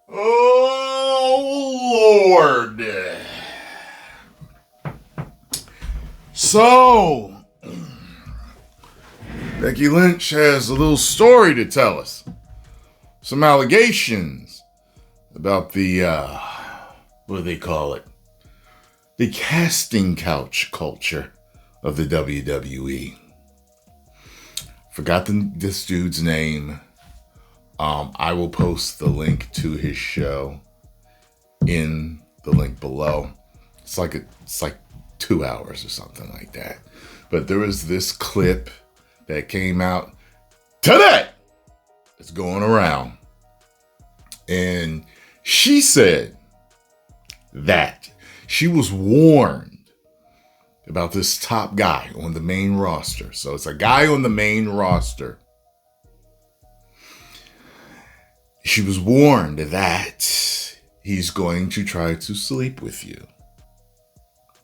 Oh, Lord. So, Becky Lynch has a little story to tell us. Some allegations about the, what do they call it? The casting couch culture of the WWE. Forgot this dude's name. I will post the link to his show in the link below. It's like 2 hours or something like that. But there was this clip that came out today. It's going around. And she said that she was warned about this top guy on the main roster. So it's a guy on the main roster. She was warned that he's going to try to sleep with you.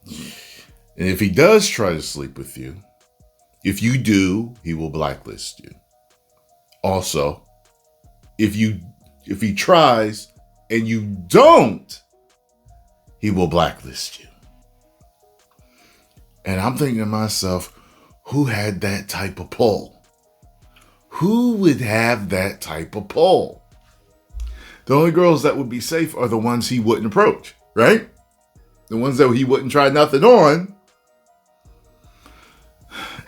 And if he does try to sleep with you, if you do, he will blacklist you. Also, if he tries and you don't, he will blacklist you. And I'm thinking to myself, who had that type of pull? Who would have that type of pull? The only girls that would be safe are the ones he wouldn't approach, right? The ones that he wouldn't try nothing on.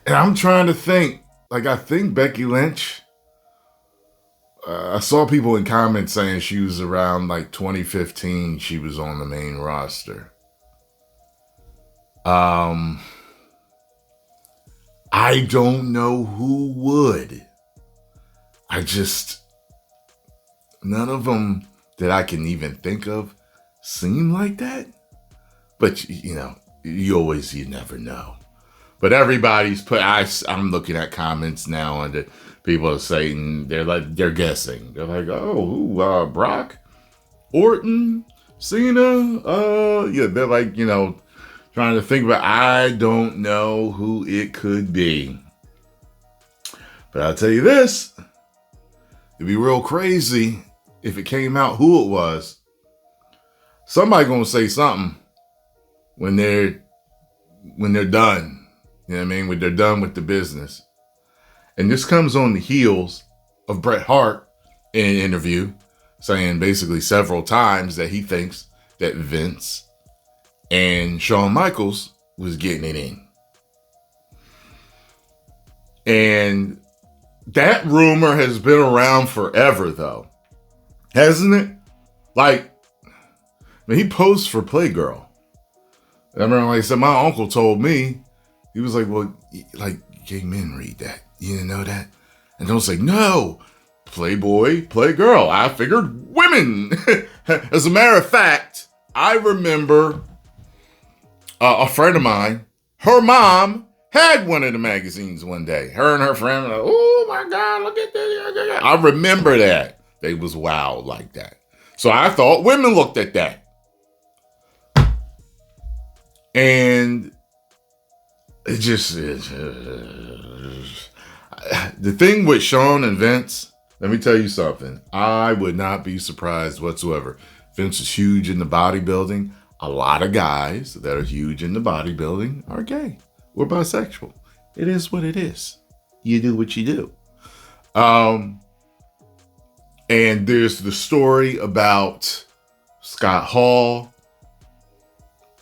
And I'm trying to think, I think Becky Lynch, I saw people in comments saying she was around 2015, she was on the main roster. I don't know who would. None of them that I can even think of seem like that. But, you never know. But everybody's I'm looking at comments now and people are saying, they're guessing. They're like, oh, Brock, Orton, Cena. They're trying to think about, I don't know who it could be. But I'll tell you this, it'd be real crazy if it came out who it was. Somebody gonna say something when they're done. You know what I mean? When they're done with the business. And this comes on the heels of Bret Hart in an interview saying basically several times that he thinks that Vince and Shawn Michaels was getting it in. And that rumor has been around forever, though. Hasn't it? He posed for Playgirl. I remember, like I said, my uncle told me, he was like, well, gay men read that. You didn't know that? And don't say, no, Playboy, Playgirl. I figured women. As a matter of fact, I remember a friend of mine, her mom had one of the magazines one day. Her and her friend were like, oh my God, look at this. I remember that. They was wild like that. So I thought women looked at that. And it just the thing with Shawn and Vince, let me tell you something. I would not be surprised whatsoever. Vince is huge in the bodybuilding. A lot of guys that are huge in the bodybuilding are gay or bisexual. It is what it is. You do what you do. And there's the story about Scott Hall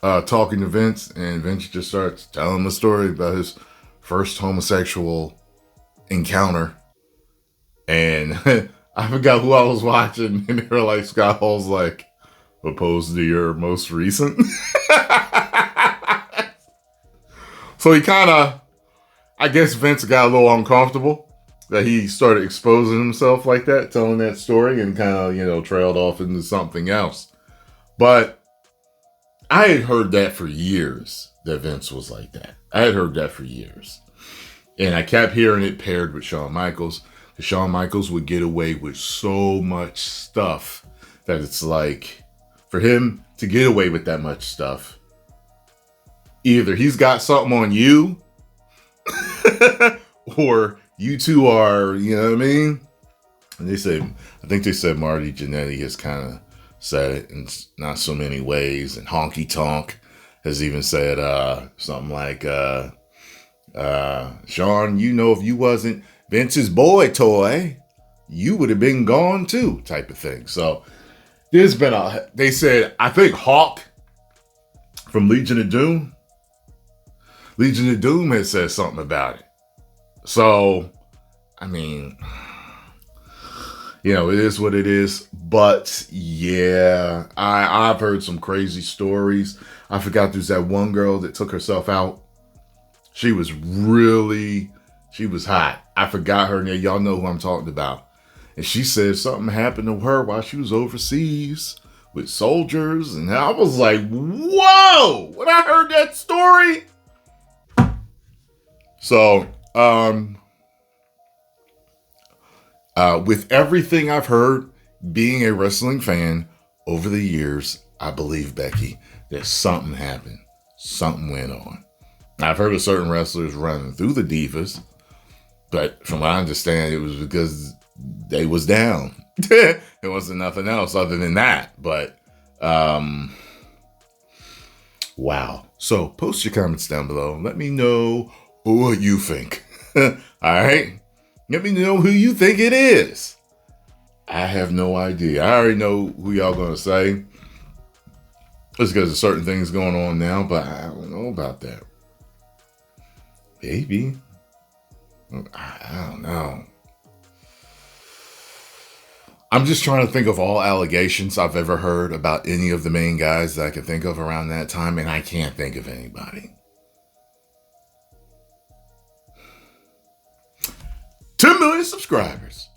talking to Vince, and Vince just starts telling the story about his first homosexual encounter. And I forgot who I was watching, and they were like, Scott Hall's like, opposed to your most recent. So he kind of, I guess Vince got a little uncomfortable that he started exposing himself like that, telling that story, and kind of, trailed off into something else. But I had heard that for years, that Vince was like that. I had heard that for years. And I kept hearing it paired with Shawn Michaels. Because Shawn Michaels would get away with so much stuff that it's like, for him to get away with that much stuff, either he's got something on you, or you two are, you know what I mean, And I think they said Marty Jannetty has kind of said it in not so many ways. And Honky Tonk has even said something like, Sean, you know, if you wasn't Vince's boy toy, you would have been gone too, type of thing. So there's been they said, I think Hawk from Legion of Doom has said something about it. So, I mean, you know, it is what it is. But yeah, I've heard some crazy stories. I forgot there's that one girl that took herself out. She was hot. I forgot her name. Y'all know who I'm talking about. And she said something happened to her while she was overseas with soldiers. And I was like, whoa, when I heard that story. So, with everything I've heard, being a wrestling fan over the years, I believe, Becky, that something happened. Something went on. I've heard of certain wrestlers running through the Divas, but from what I understand, it was because they was down. It wasn't nothing else other than that. But, wow. So post your comments down below. Let me know what you think. All right? Let me know who you think it is. I have no idea. I already know who y'all going to say. It's because of certain things going on now, but I don't know about that. Maybe. I don't know. I'm just trying to think of all allegations I've ever heard about any of the main guys that I can think of around that time, and I can't think of anybody. 10 million subscribers.